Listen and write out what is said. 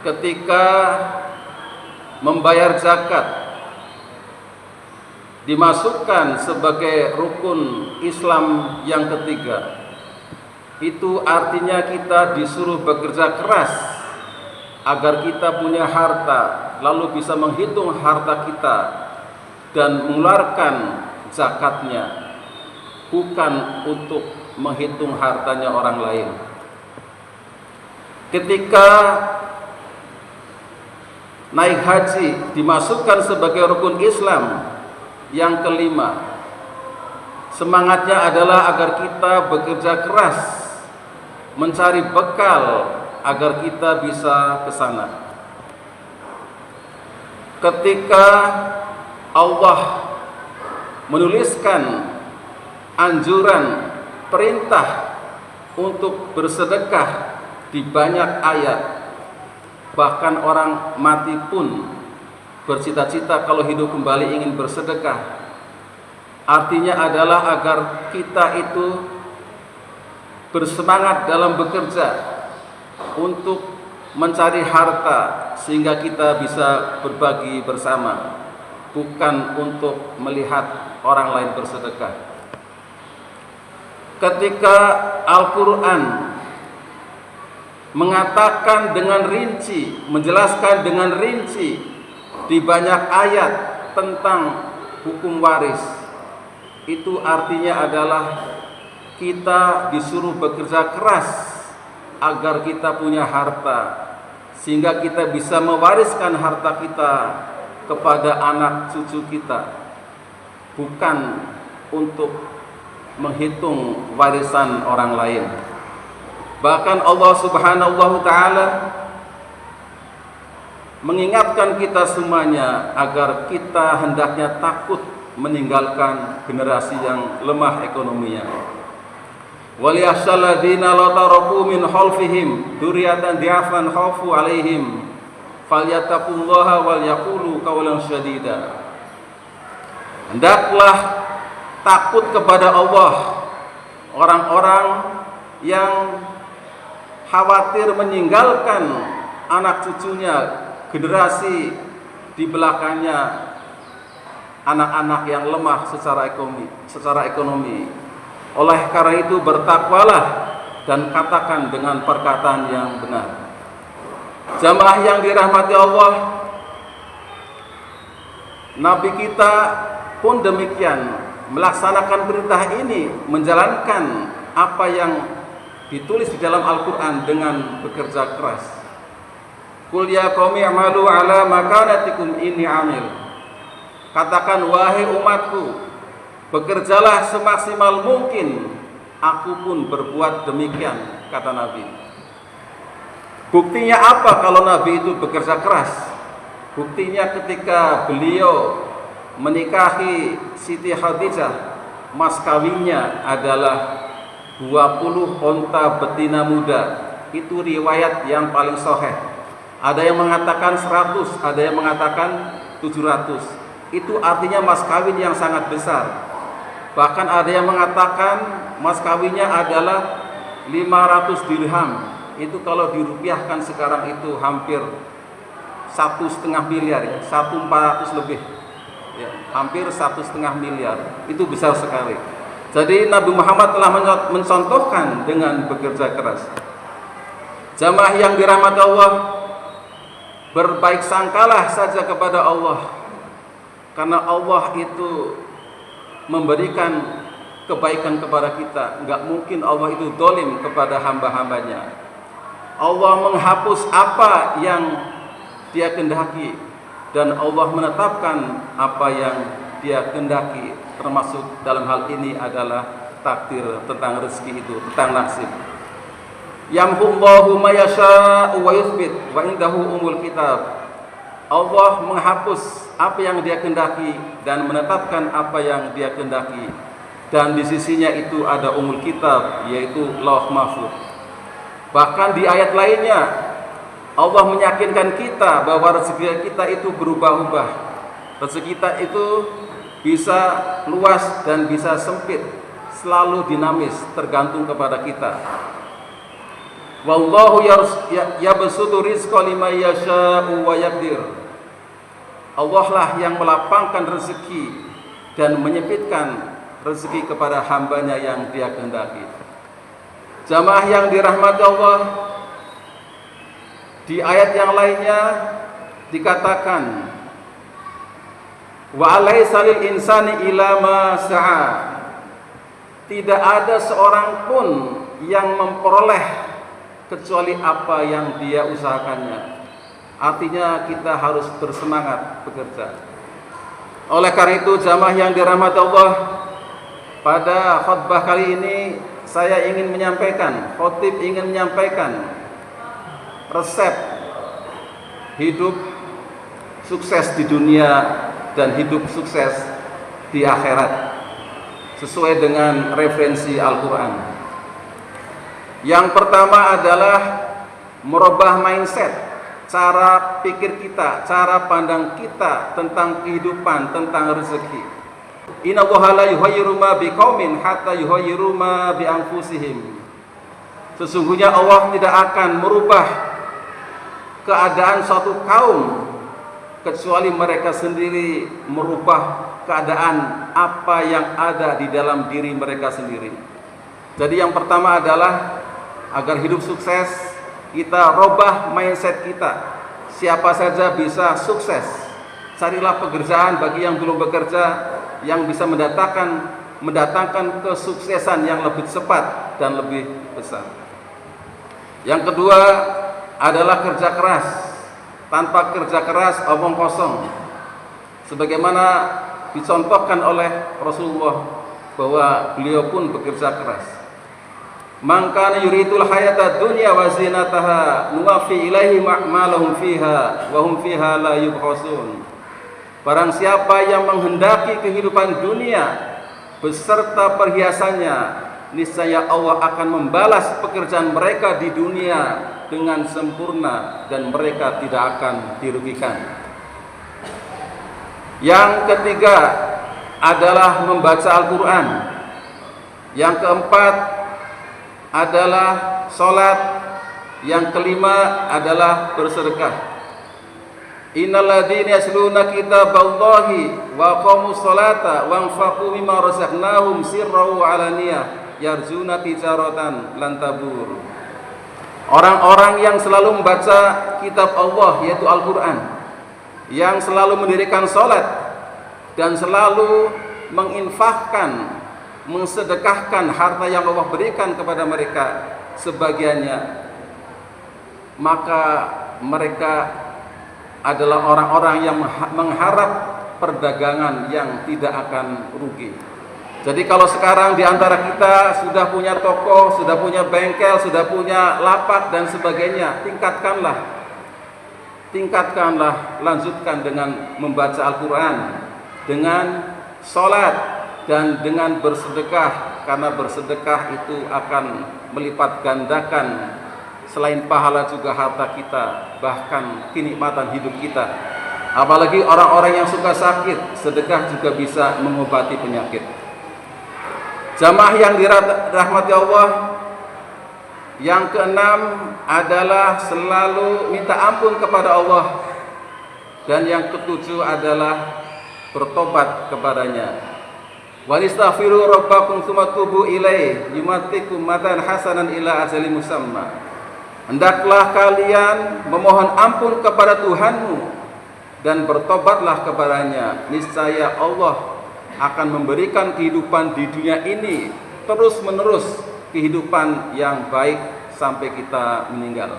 ketika membayar zakat dimasukkan sebagai rukun Islam yang ketiga. Itu artinya kita disuruh bekerja keras agar kita punya harta, lalu bisa menghitung harta kita dan mengeluarkan zakatnya, bukan untuk menghitung hartanya orang lain. Ketika naik haji dimasukkan sebagai rukun Islam yang kelima, semangatnya adalah agar kita bekerja keras mencari bekal agar kita bisa ke sana. Ketika Allah menuliskan anjuran perintah untuk bersedekah di banyak ayat, bahkan orang mati pun bercita-cita kalau hidup kembali ingin bersedekah. Artinya adalah agar kita itu bersemangat dalam bekerja untuk mencari harta sehingga kita bisa berbagi bersama, bukan untuk melihat orang lain bersedekah. Ketika Al-Quran mengatakan dengan rinci, menjelaskan dengan rinci di banyak ayat tentang hukum waris, itu artinya adalah kita disuruh bekerja keras agar kita punya harta, sehingga kita bisa mewariskan harta kita kepada anak cucu kita, bukan untuk menghitung warisan orang lain. Bahkan Allah Subhanahu wa Ta'ala mengingatkan kita semuanya agar kita hendaknya takut meninggalkan generasi yang lemah ekonominya. وَلْيَخْشَ الَّذِينَ لَا تَرَكُوا مِنْ خَلْفِهِمْ ذُرِّيَّةً ضِعَافًا خَافُوا عَلَيْهِمْ فَلْيَتَّقُوا اللَّهَ وَلْيَقُولُوا قَوْلًا سَدِيدًا. Hendaklah takut kepada Allah orang-orang yang khawatir meninggalkan anak cucunya, generasi di belakangnya, anak-anak yang lemah secara ekonomi. Oleh karena itu bertakwalah dan katakan dengan perkataan yang benar. Jamaah yang dirahmati Allah, Nabi kita pun demikian melaksanakan perintah ini, menjalankan apa yang ditulis di dalam Al-Quran dengan bekerja keras. Qul ya qaumi a'malu ala makanatikum inni 'amil. Katakan, wahai umatku, bekerjalah semaksimal mungkin, aku pun berbuat demikian, kata Nabi. Buktinya apa kalau Nabi itu bekerja keras? Buktinya ketika beliau menikahi Siti Khadijah, mas kawinnya adalah 20 onta betina muda. Itu riwayat yang paling sahih. Ada yang mengatakan 100, ada yang mengatakan 700. Itu artinya mas kawin yang sangat besar. Bahkan ada yang mengatakan mas kawinnya adalah 500 dirham. Itu kalau dirupiahkan sekarang itu hampir 1,5 miliar ya, 1,400 lebih ya, hampir 1,5 miliar. Itu besar sekali. Jadi Nabi Muhammad telah mencontohkan dengan bekerja keras. Jamaah yang dirahmati Allah, berbaik sangkalah saja kepada Allah, karena Allah itu memberikan kebaikan kepada kita. Enggak mungkin Allah itu zalim kepada hamba-hambanya. Allah menghapus apa yang Dia kehendaki, dan Allah menetapkan apa yang Dia kehendaki, termasuk dalam hal ini adalah takdir, tentang rezeki itu, tentang nasib. Yamhullahu ma yasha'u wa yuthbit wa indahu umul kitab. Allah menghapus apa yang Dia kehendaki dan menetapkan apa yang Dia kehendaki, dan di sisinya itu ada umul kitab, yaitu Lauh Mahfuz. Bahkan di ayat lainnya Allah meyakinkan kita bahwa rezeki kita itu berubah-ubah. Rezeki kita itu bisa luas dan bisa sempit, selalu dinamis, tergantung kepada kita. Wallahu yabsutu rizqa liman yasha'u wa yaqdir. Allah lah yang melapangkan rezeki dan menyempitkan rezeki kepada hambanya yang Dia kehendaki. Jamaah yang dirahmati Allah, di ayat yang lainnya dikatakan, wa alaysa lil insani illa ma sa'a. Tidak ada seorang pun yang memperoleh kecuali apa yang dia usahakannya. Artinya kita harus bersemangat bekerja. Oleh karena itu, jamaah yang dirahmati Allah, pada khutbah kali ini saya ingin menyampaikan, khotib ingin menyampaikan resep hidup sukses di dunia dan hidup sukses di akhirat sesuai dengan referensi Al-Quran. Yang pertama adalah merubah mindset, cara pikir kita, cara pandang kita tentang kehidupan, tentang rezeki. Innallaha la yughayyiru ma biqaumin hatta yughayyiru ma bi anfusihim. Sesungguhnya Allah tidak akan merubah keadaan suatu kaum kecuali mereka sendiri merubah keadaan apa yang ada di dalam diri mereka sendiri. Jadi yang pertama adalah agar hidup sukses, kita robah mindset kita. Siapa saja bisa sukses. Carilah pekerjaan bagi yang belum bekerja yang bisa mendatangkan kesuksesan yang lebih cepat dan lebih besar. Yang kedua adalah kerja keras. Tanpa kerja keras omong kosong. Sebagaimana dicontohkan oleh Rasulullah bahwa beliau pun bekerja keras. Man kana yuridul hayata dunya wa zinataha nuwaffi ilaihi ma'malahum fiha wa hum fiha la yubkhasun. Barang siapa yang menghendaki kehidupan dunia beserta perhiasannya, niscaya Allah akan membalas pekerjaan mereka di dunia dengan sempurna dan mereka tidak akan dirugikan. Yang ketiga adalah membaca Al-Quran. Yang keempat adalah sholat. Yang kelima adalah bersedekah. Innal ladzina yasluna kitaballahi wa aqamus sholata wa anfaqu mimma razaqnahum sirran wa alaniyah yarjuna tijaratan lan tabur. Orang-orang yang selalu membaca kitab Allah yaitu Al-Quran, yang selalu mendirikan sholat dan selalu menginfakkan, mensedekahkan harta yang Allah berikan kepada mereka sebagiannya, maka mereka adalah orang-orang yang mengharap perdagangan yang tidak akan rugi. Jadi kalau sekarang di antara kita sudah punya toko, sudah punya bengkel, sudah punya lapak dan sebagainya, tingkatkanlah, lanjutkan dengan membaca Al-Quran, dengan sholat, dan dengan bersedekah. Karena bersedekah itu akan melipat gandakan selain pahala juga harta kita, bahkan kenikmatan hidup kita. Apalagi orang-orang yang suka sakit, sedekah juga bisa mengobati penyakit. Jamaah yang dirahmati Allah, yang keenam adalah selalu minta ampun kepada Allah. Dan yang ketujuh adalah bertobat kepadanya. Wanistaghfiru rabbakum tsumma tubu ilaihi yumatikum matan hasanan ila ajalin musamma. Hendaklah kalian memohon ampun kepada Tuhanmu dan bertobatlah kepadanya. Niscaya Allah akan memberikan kehidupan di dunia ini terus menerus, kehidupan yang baik sampai kita meninggal.